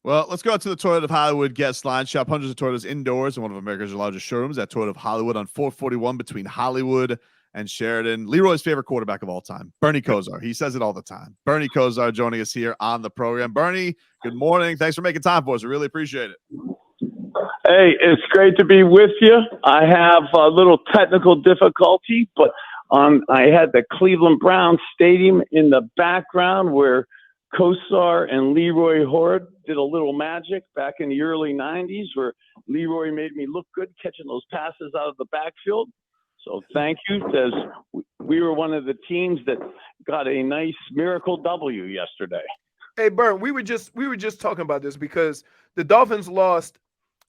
Well, let's go out to the Toyota of Hollywood guest line. Shop hundreds of Toyotas indoors in one of America's largest showrooms at Toyota of Hollywood on 441 between Hollywood and Sheridan. Leroy's favorite quarterback of all time, Bernie Kosar. He says it all the time. Bernie Kosar joining us here on the program. Bernie, good morning. Thanks for making time for us. We really appreciate it. Hey, it's great to be with you. I have a little technical difficulty, but I had the Cleveland Browns Stadium in the background where Kosar and Leroy Horde did a little magic back in the early 90s where Leroy made me look good catching those passes out of the backfield. So thank you, because we were one of the teams that got a nice miracle W yesterday. Hey, Bern, we were just talking about this because the Dolphins lost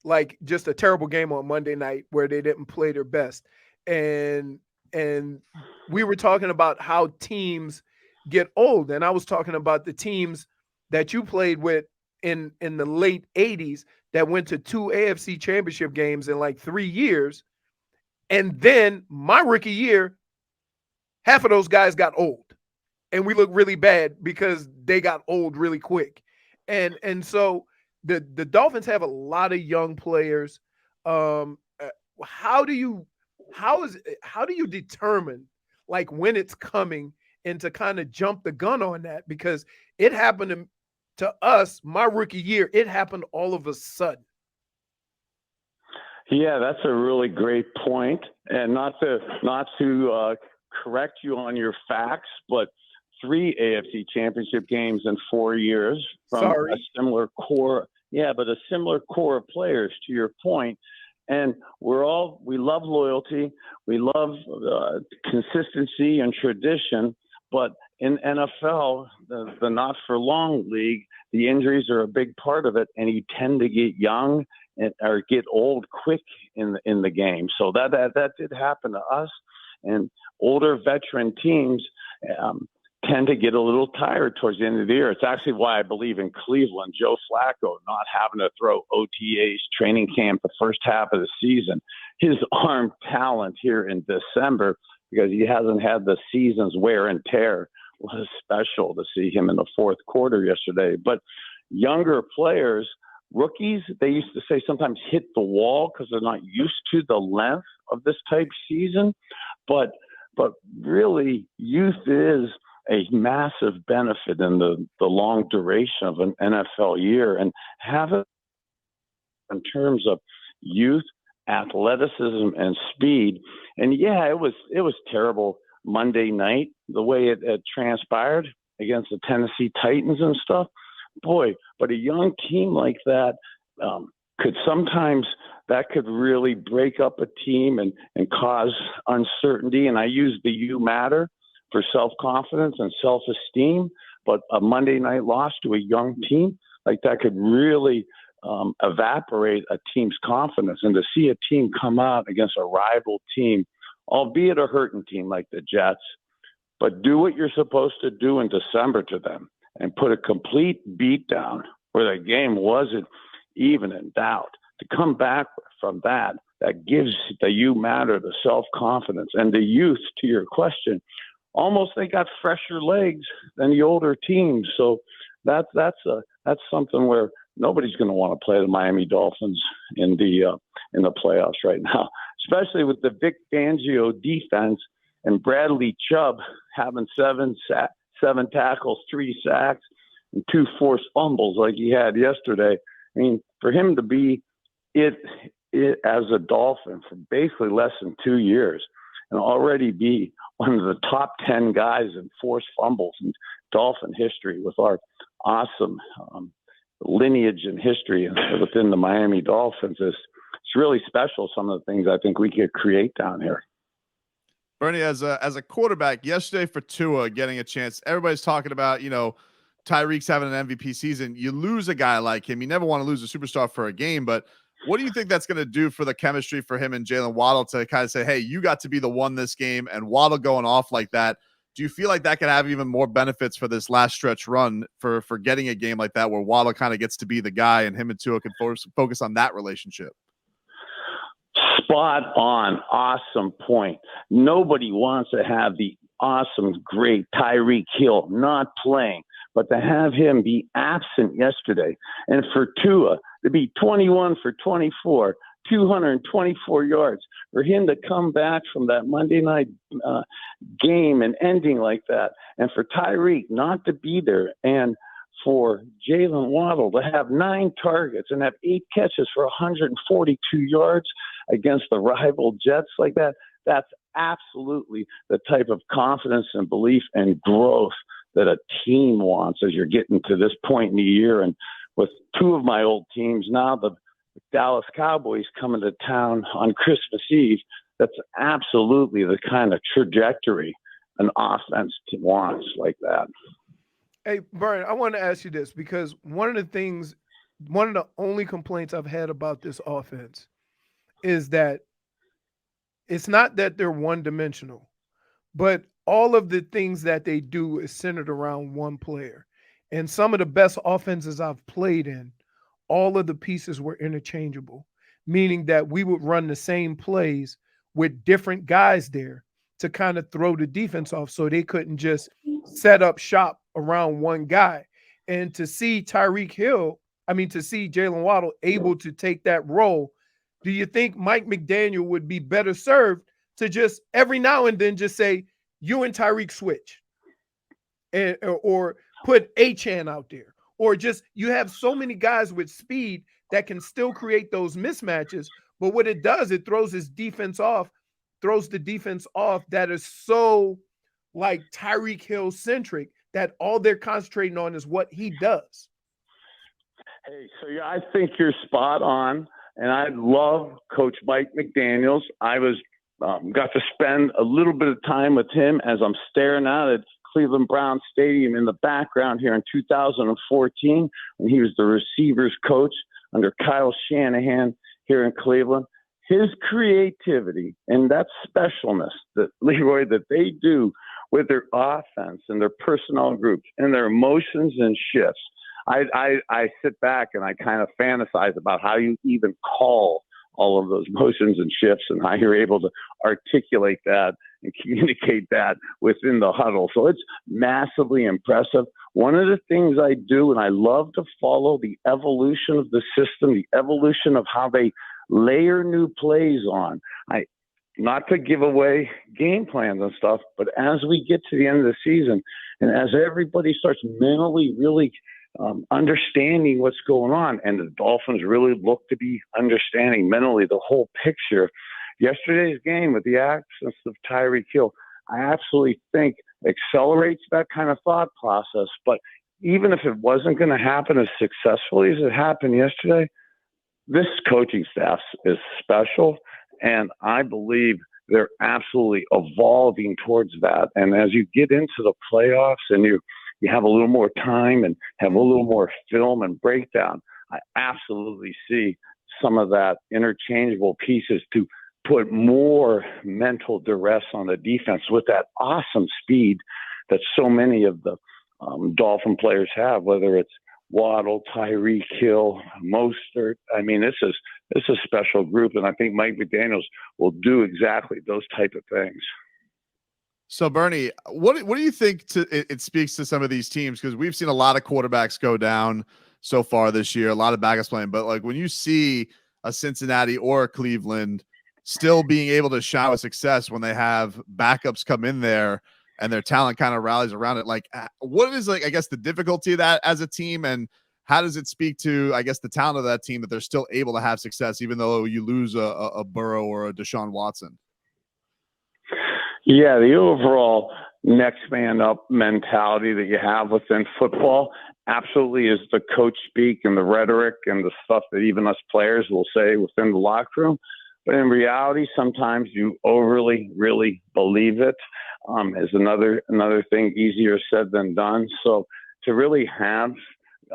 like just a terrible game on Monday night where they didn't play their best. And we were talking about how teams get old. And I was talking about the teams that you played with in the late 80s that went to 2 AFC championship games in like 3 years. And then my rookie year, half of those guys got old. And we look really bad because they got old really quick. And so the Dolphins have a lot of young players. How do you determine like when it's coming and to kind of jump the gun on that? Because it happened to us, my rookie year, it happened all of a sudden. Yeah, that's a really great point. And not to correct you on your facts, but 3 AFC championship games in 4 years from a similar core. Yeah, but a similar core of players, to your point. And we love loyalty. We love consistency and tradition. But in NFL, the not for long league, the injuries are a big part of it, and you tend to get young or get old quick in the game. So that did happen to us, and older veteran teams tend to get a little tired towards the end of the year. It's actually why I believe in Cleveland, Joe Flacco not having to throw OTAs, training camp the first half of the season. His arm talent here in December, because he hasn't had the season's wear and tear, was special to see him in the fourth quarter yesterday. But younger players, rookies, they used to say sometimes hit the wall because they're not used to the length of this type season. But really, youth is a massive benefit in the long duration of an NFL year, and have it in terms of youth, athleticism, and speed. And yeah, it was terrible Monday night, the way it transpired against the Tennessee Titans and stuff. Boy, but a young team like that could really break up a team and cause uncertainty. And I use the you matter for self-confidence and self-esteem, but a Monday night loss to a young team like that could really evaporate a team's confidence. And to see a team come out against a rival team, albeit a hurting team like the Jets, but do what you're supposed to do in December to them and put a complete beat down where the game wasn't even in doubt. To come back from that gives the you matter, the self-confidence, and the youth, to your question, almost they got fresher legs than the older teams. So that's something where nobody's going to want to play the Miami Dolphins in the playoffs right now, especially with the Vic Fangio defense and Bradley Chubb having seven tackles, 3 sacks, and 2 forced fumbles like he had yesterday. I mean, for him to be it as a Dolphin for basically less than 2 years and already be one of the top 10 guys in forced fumbles in Dolphin history with our awesome lineage and history within the Miami Dolphins it's really special. Some of the things I think we could create down here. Bernie, as a quarterback yesterday for Tua getting a chance, everybody's talking about, Tyreek's having an MVP season. You lose a guy like him. You never want to lose a superstar for a game, but what do you think that's going to do for the chemistry for him and Jaylen Waddle to kind of say, hey, you got to be the one this game, and Waddle going off like that? Do you feel like that could have even more benefits for this last stretch run for getting a game like that where Waddle kind of gets to be the guy and him and Tua can focus on that relationship? Spot on. Awesome point. Nobody wants to have the awesome, great Tyreek Hill not playing But to have him be absent yesterday, and for Tua to be 21 for 24, 224 yards, for him to come back from that Monday night game and ending like that, and for Tyreek not to be there, and for Jaylen Waddle to have 9 targets and have 8 catches for 142 yards against the rival Jets like that, that's absolutely the type of confidence and belief and growth that a team wants as you're getting to this point in the year. And with 2 of my old teams now, the Dallas Cowboys coming to town on Christmas Eve, that's absolutely the kind of trajectory an offense wants like that. Hey, Brian, I want to ask you this, because one of the only complaints I've had about this offense is that it's not that they're one-dimensional, but all of the things that they do is centered around one player. And some of the best offenses I've played in, all of the pieces were interchangeable, meaning that we would run the same plays with different guys there to kind of throw the defense off so they couldn't just set up shop around one guy. And to see Jaylen Waddle able to take that role, do you think Mike McDaniel would be better served to just every now and then just say, you and Tyreek switch, or put Achane out there, or just you have so many guys with speed that can still create those mismatches, but what it does, it throws the defense off that is so like Tyreek Hill centric that all they're concentrating on is what he does. Hey, so yeah, I think you're spot on, and I love Coach Mike McDaniels. I was got to spend a little bit of time with him as I'm staring out at Cleveland Browns Stadium in the background here in 2014 when he was the receivers coach under Kyle Shanahan here in Cleveland. His creativity and that specialness that Leroy that they do with their offense and their personnel groups and their motions and shifts. I sit back and I kind of fantasize about how you even call all of those motions and shifts and how you're able to articulate that and communicate that within the huddle. So it's massively impressive. One of the things I do, and I love to follow the evolution of the system, the evolution of how they layer new plays on. Not to give away game plans and stuff, but as we get to the end of the season and as everybody starts mentally really understanding what's going on, and the Dolphins really look to be understanding mentally the whole picture. Yesterday's game with the absence of Tyreek Hill, I absolutely think accelerates that kind of thought process. But even if it wasn't going to happen as successfully as it happened yesterday, this coaching staff is special, and I believe they're absolutely evolving towards that. And as you get into the playoffs and you have a little more time and have a little more film and breakdown, I absolutely see some of that interchangeable pieces to put more mental duress on the defense with that awesome speed that so many of the Dolphin players have, whether it's Waddle, Tyreek Hill, Mostert. I mean, this is a special group, and I think Mike McDaniels will do exactly those type of things. So, Bernie, what do you think it speaks to some of these teams? Because we've seen a lot of quarterbacks go down so far this year, a lot of backups playing. But like when you see a Cincinnati or a Cleveland still being able to shine with success when they have backups come in there and their talent kind of rallies around it, like what is like, I guess, the difficulty of that as a team, and how does it speak to, I guess, the talent of that team that they're still able to have success even though you lose a Burrow or a Deshaun Watson? Yeah, the overall next man up mentality that you have within football absolutely is the coach speak and the rhetoric and the stuff that even us players will say within the locker room. But in reality, sometimes you overly really believe it. Is another thing, easier said than done. So to really have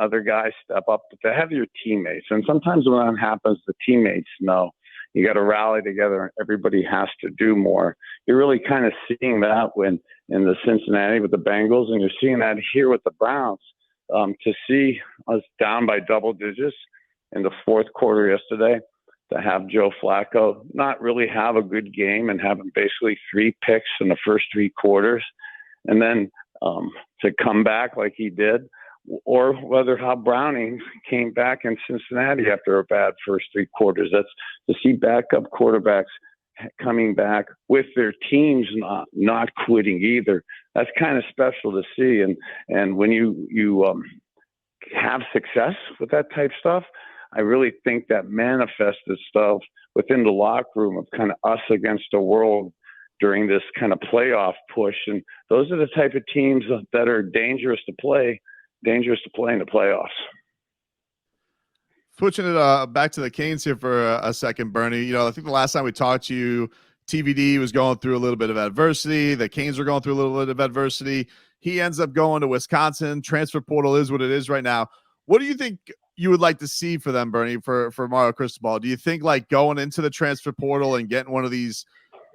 other guys step up, to have your teammates, and sometimes when that happens, the teammates know. You got to rally together and everybody has to do more. You're really kind of seeing that when in the Cincinnati with the Bengals, and you're seeing that here with the Browns. To see us down by double digits in the fourth quarter yesterday, to have Joe Flacco not really have a good game and having basically 3 picks in the first 3 quarters. And then to come back like he did, or whether how Browning came back in Cincinnati after a bad first 3 quarters. That's to see backup quarterbacks coming back with their teams not quitting either. That's kind of special to see. And when you have success with that type stuff, I really think that manifests itself within the locker room of kind of us against the world during this kind of playoff push. And those are the type of teams that are dangerous to play in the playoffs. Switching it back to the Canes here for a second, Bernie. I think the last time we talked to you, TVD was going through a little bit of adversity. The Canes were going through a little bit of adversity. He ends up going to Wisconsin. Transfer portal is what it is right now. What do you think you would like to see for them, Bernie, for Mario Cristobal? Do you think like going into the transfer portal and getting one of these,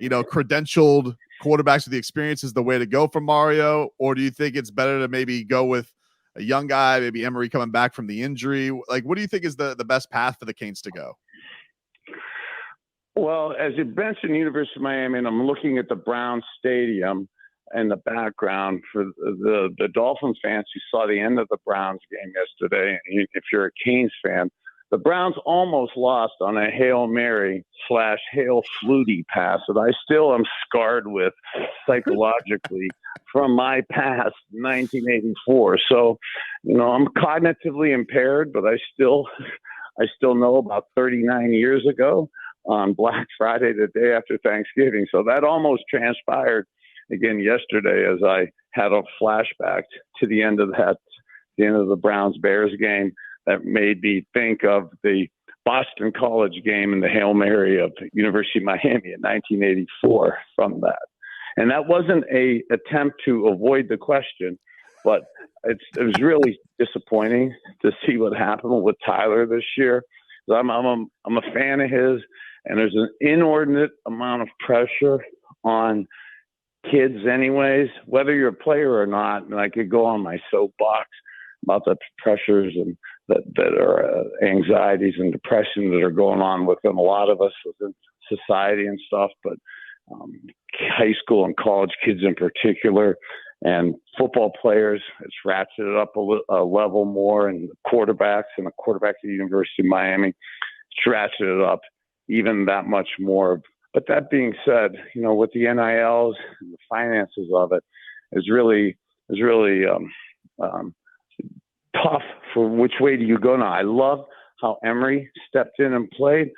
credentialed quarterbacks with the experience is the way to go for Mario? Or do you think it's better to maybe go with a young guy, maybe Emery coming back from the injury? Like, what do you think is the best path for the Canes to go? Well, as you mentioned, University of Miami, and I'm looking at the Brown Stadium in the background for the Dolphins fans who saw the end of the Browns game yesterday. And if you're a Canes fan, the Browns almost lost on a Hail Mary / Hail Flutie pass that I still am scarred with psychologically from my past 1984. So, I'm cognitively impaired, but I still know about 39 years ago on Black Friday, the day after Thanksgiving. So that almost transpired again yesterday as I had a flashback to the end of the Browns-Bears game that made me think of the Boston College game and the Hail Mary of the University of Miami in 1984 from that. And that wasn't a attempt to avoid the question, but it was really disappointing to see what happened with Tyler this year. I'm a fan of his, and there's an inordinate amount of pressure on kids anyways, whether you're a player or not. And I could go on my soapbox about the pressures and that are anxieties and depression that are going on within a lot of us within society and stuff, but high school and college kids in particular, and football players, it's ratcheted up a level more, and the quarterbacks at the University of Miami, it's ratcheted up even that much more. But that being said, with the NILs and the finances of it, is really tough for which way do you go now. I love how Emery stepped in and played.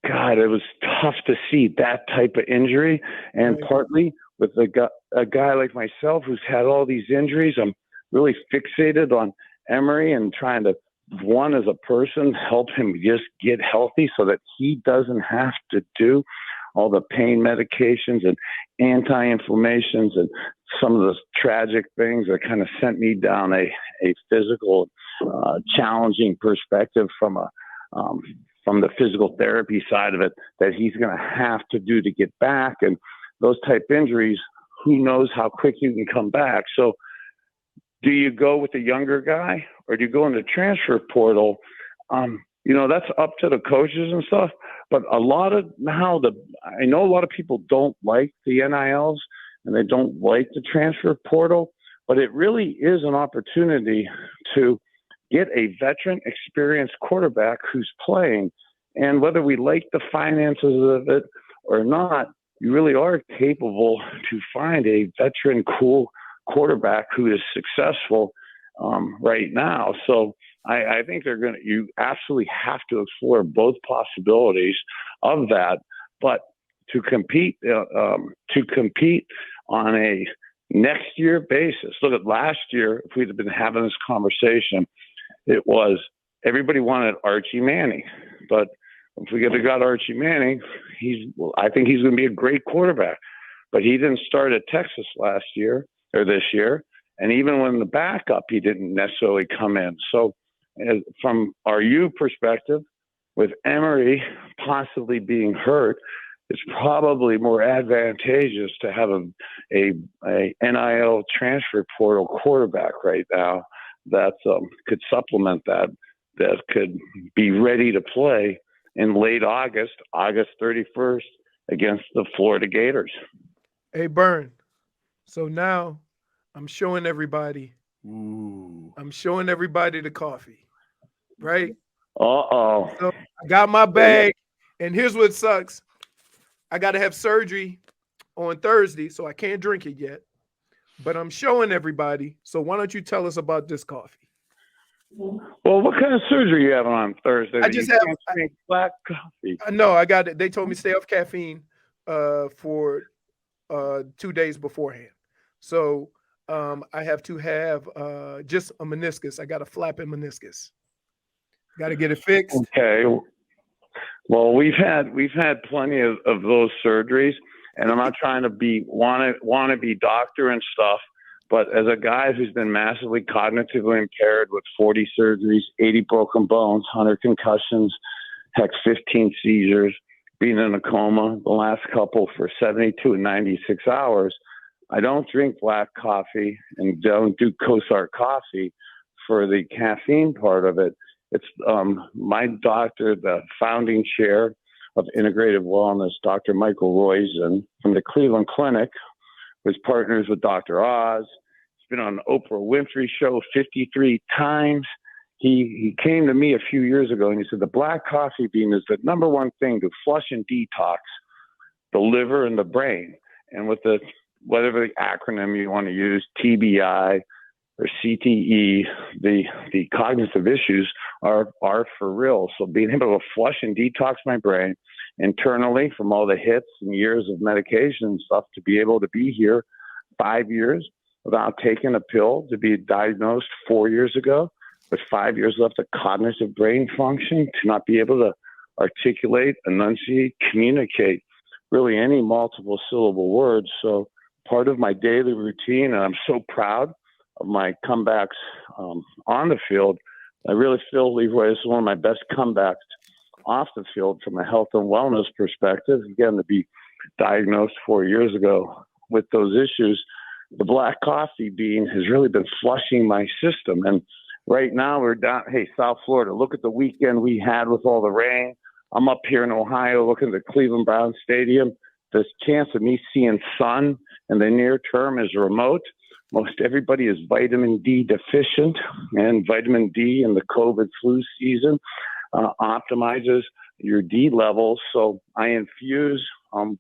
God, it was tough to see that type of injury, and partly with a guy like myself who's had all these injuries, I'm really fixated on Emery and trying to, one, as a person, help him just get healthy so that he doesn't have to do all the pain medications and anti-inflammations and some of the tragic things that kind of sent me down a physical, challenging perspective from the physical therapy side of it that he's going to have to do to get back. And those type injuries, who knows how quick you can come back. So do you go with the younger guy or do you go in the transfer portal? That's up to the coaches and stuff. But I know a lot of people don't like the NILs and they don't like the transfer portal, but it really is an opportunity to get a veteran, experienced quarterback who's playing. And whether we like the finances of it or not, you really are capable to find a veteran, cool quarterback who is successful right now. So I think you absolutely have to explore both possibilities of that. But to compete on a next year basis, look at last year, if we'd have been having this conversation, it was everybody wanted Archie Manning. But if we got Archie Manning, I think he's going to be a great quarterback. But he didn't start at Texas this year. And even when the backup, he didn't necessarily come in. So from our perspective, with Emery possibly being hurt, it's probably more advantageous to have a NIL transfer portal quarterback right now that could supplement that could be ready to play in late August 31st against the Florida Gators. Hey, Bern. So now I'm showing everybody. Ooh. I'm showing everybody the coffee, right? Uh-oh. So I got my bag, and here's what sucks. I got to have surgery on Thursday, so I can't drink it yet. But I'm showing everybody. So why don't you tell us about this coffee? Well, what kind of surgery you having on Thursday? I just you have can't drink black coffee. no, I got it. They told me stay off caffeine for 2 days beforehand. So I have to have just a meniscus. I got a flapping meniscus. Got to get it fixed. Okay. Well, we've had plenty of those surgeries, and I'm not trying to be want to be doctor and stuff, but as a guy who's been massively cognitively impaired with 40 surgeries, 80 broken bones, 100 concussions, heck, 15 seizures, being in a coma, the last couple for 72 and 96 hours, I don't drink black coffee and don't do Kosar coffee for the caffeine part of it. It's my doctor, the founding chair of integrative wellness, Dr. Michael Roizen from the Cleveland Clinic, was partners with Dr. Oz. He's been on the Oprah Winfrey Show 53 times. He came to me a few years ago and he said the black coffee bean is the number one thing to flush and detox the liver and the brain. And with the whatever the acronym you want to use, TBI or CTE, the cognitive issues are for real. So being able to flush and detox my brain internally from all the hits and years of medication and stuff to be able to be here 5 years without taking a pill, to be diagnosed 4 years ago with 5 years left of cognitive brain function, to not be able to articulate, enunciate, communicate really any multiple syllable words. So part of my daily routine, and I'm so proud of my comebacks on the field. I really feel, Leroy, this is one of my best comebacks off the field from a health and wellness perspective. Again, to be diagnosed 4 years ago with those issues, the black coffee bean has really been flushing my system. And right now we're down, hey, South Florida, look at the weekend we had with all the rain. I'm up here in Ohio looking at the Cleveland Browns Stadium. The chance of me seeing sun in the near term is remote. Most everybody is vitamin D deficient, and vitamin D in the COVID flu season optimizes your D levels. So I infuse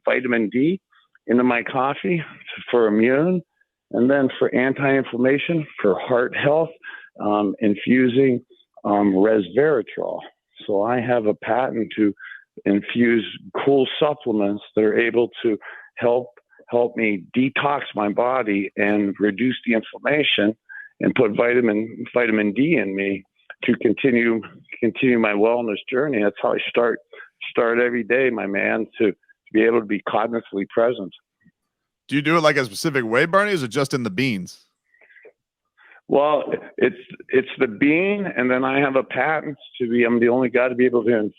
vitamin D into my coffee for immune, and then for anti-inflammation, for heart health, infusing resveratrol. So I have a patent to infuse cool supplements that are able to help me detox my body and reduce the inflammation, and put vitamin D in me to continue my wellness journey. That's how I start every day, my man, to be able to be cognitively present. Do you do it like a specific way, Bernie, or is it just in the beans? Well, it's the bean, and then I have a patent I'm the only guy to be able to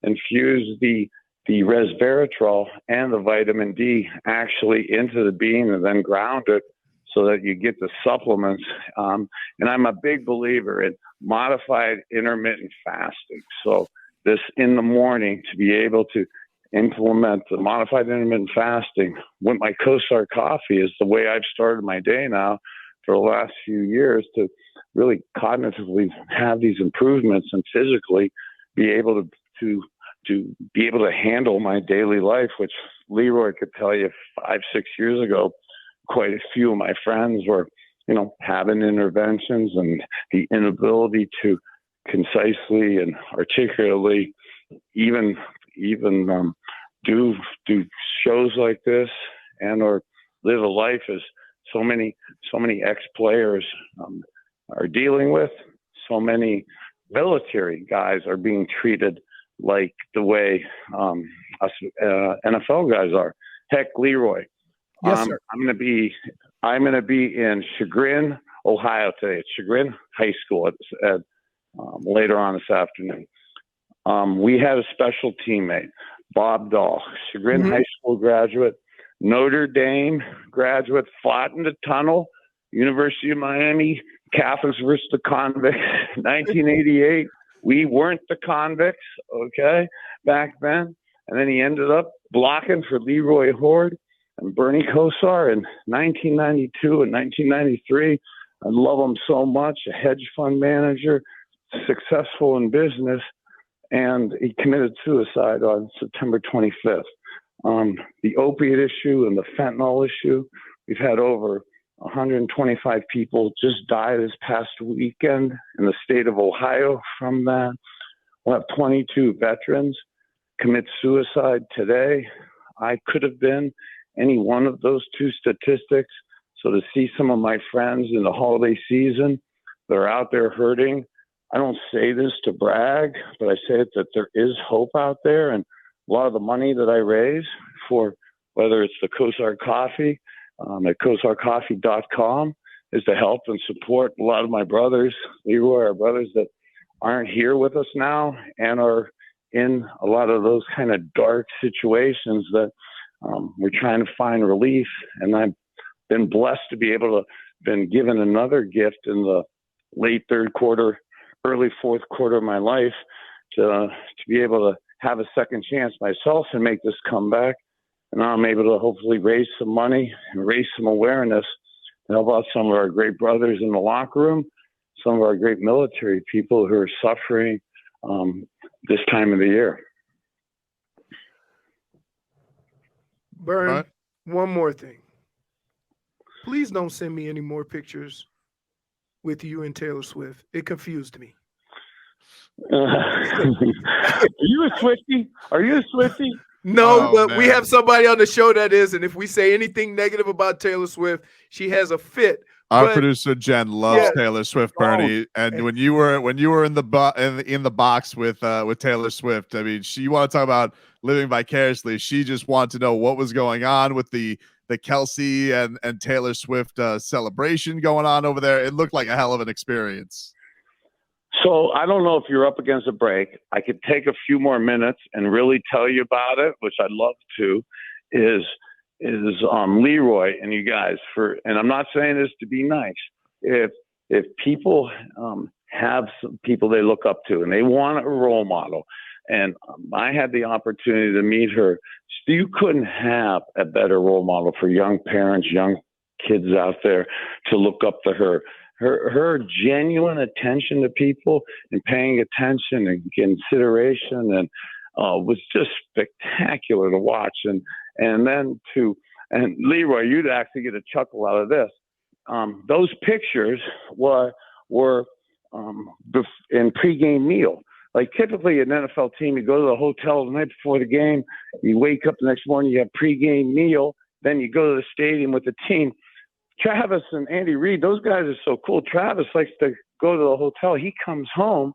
infuse the resveratrol and the vitamin D actually into the bean and then ground it so that you get the supplements. And I'm a big believer in modified intermittent fasting. So this in the morning, to be able to implement the modified intermittent fasting with my Kosar coffee is the way I've started my day now for the last few years, to really cognitively have these improvements and physically be able to be able to handle my daily life, which Leroy could tell you 5-6 years ago, quite a few of my friends were, having interventions, and the inability to concisely and articulately even do shows like this and or live a life as so many ex-players are dealing with. So many military guys are being treated like the way us NFL guys are. Heck, Leroy. Yes, sir. I'm gonna be in Chagrin, Ohio today. It's Chagrin High School at later on this afternoon. We had a special teammate, Bob Dahl, Chagrin High School graduate, Notre Dame graduate, fought in the tunnel, University of Miami, Catholics versus the convicts, 1988. We weren't the convicts, okay, back then. And then he ended up blocking for Leroy Horde. and Bernie Kosar in 1992 and 1993. I love him so much, a hedge fund manager, successful in business, and he committed suicide on September 25th. The opiate issue and the fentanyl issue, we've had over 125 people just die this past weekend in the state of Ohio from that. We'll have 22 veterans commit suicide today. I could have been any one of those two statistics. So to see some of my friends in the holiday season that are out there hurting, I don't say this to brag, but I say it that there is hope out there. And a lot of the money that I raise for, whether it's the Kosar Coffee at kosarcoffee.com, is to help and support a lot of my brothers, Leroy, our brothers that aren't here with us now and are in a lot of those kind of dark situations that we're trying to find relief. And I've been blessed to be able to been given another gift in the late third quarter, early fourth quarter of my life to be able to have a second chance myself and make this comeback. And now I'm able to hopefully raise some money and raise some awareness to help out some of our great brothers in the locker room, some of our great military people who are suffering this time of the year. Bern, one more thing. Please don't send me any more pictures with you and Taylor Swift. It confused me. Are you a Swiftie? Are you a Swiftie? No, but we have somebody on the show that is, and if we say anything negative about Taylor Swift, she has a fit. Our producer Jen loves Taylor Swift, Bernie, and and when you were in the box with Taylor Swift, I mean, you want to talk about living vicariously. She just wanted to know what was going on with the Kelsey and Taylor Swift celebration going on over there. It looked like a hell of an experience. So I don't know if you're up against a break. I could take a few more minutes and really tell you about it, which I'd love to. Is Leroy and you guys and I'm not saying this to be nice. If people have some people they look up to and they want a role model, and I had the opportunity to meet her, you couldn't have a better role model for young parents, young kids out there to look up to her. Her genuine attention to people and paying attention and consideration and was just spectacular to watch. And Leroy, you'd actually get a chuckle out of this. Those pictures were in pregame meal. Like typically an NFL team, you go to the hotel the night before the game, you wake up the next morning, you have pregame meal, then you go to the stadium with the team. Travis and Andy Reid, those guys are so cool. Travis likes to go to the hotel. He comes home.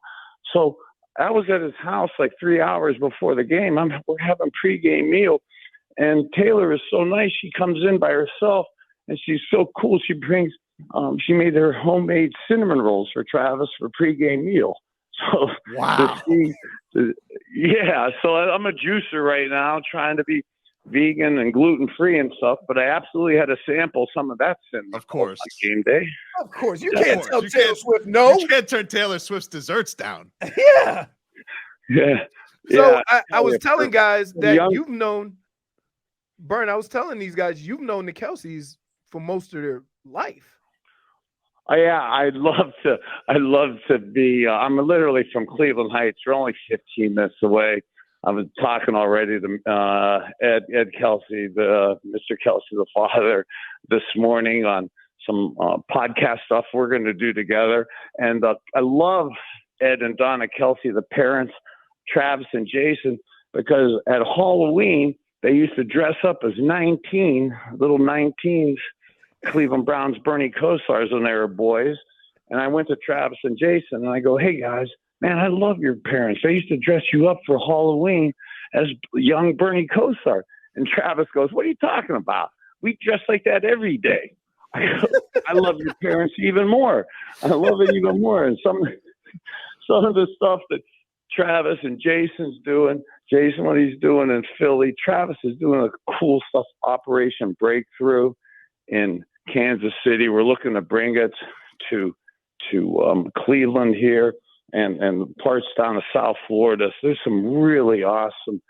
So I was at his house like 3 hours before the game. We're having pregame meal. And Taylor is so nice. She comes in by herself, and she's so cool. She brings, she made her homemade cinnamon rolls for Travis for pregame meal. So wow. Yeah. So I'm a juicer right now, trying to be vegan and gluten-free and stuff, but I absolutely had to sample some of that cinnamon. Of course. Game day. Of course. You can't tell Taylor Swift no. You can't turn Taylor Swift's desserts down. Yeah. Yeah. So I was telling guys that you've known, Bern, I was telling these guys you've known the Kelseys for most of their life. Yeah, I'd love to be. I'm literally from Cleveland Heights. We're only 15 minutes away. I was talking already to Ed Kelsey, Mr. Kelsey, the father, this morning on some podcast stuff we're going to do together. And I love Ed and Donna Kelsey, the parents, Travis and Jason, because at Halloween they used to dress up as little 19s, Cleveland Browns, Bernie Kosars when they were boys. And I went to Travis and Jason and I go, hey guys, man, I love your parents. They used to dress you up for Halloween as young Bernie Kosar. And Travis goes, what are you talking about? We dress like that every day. I love your parents even more. I love it even more. And some of the stuff that Travis and Jason's doing, Jason, what he's doing in Philly, Travis is doing a cool stuff, Operation Breakthrough in Kansas City. We're looking to bring it to Cleveland here and parts down to South Florida. So there's some really awesome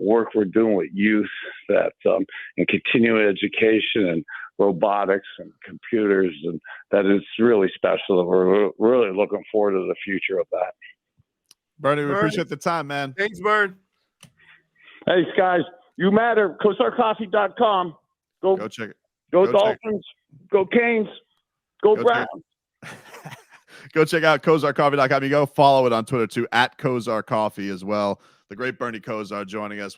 work we're doing with youth that and continuing education and robotics and computers, and that is really special. We're really looking forward to the future of that. Bernie, we appreciate the time, man. Thanks, Bern. Hey, guys, you matter. KosarCoffee.com. Go check it. Go Dolphins. Go Canes. Go Browns. Go check out KosarCoffee.com. You go follow it on Twitter too, at Kosar Coffee as well. The great Bernie Kosar joining us.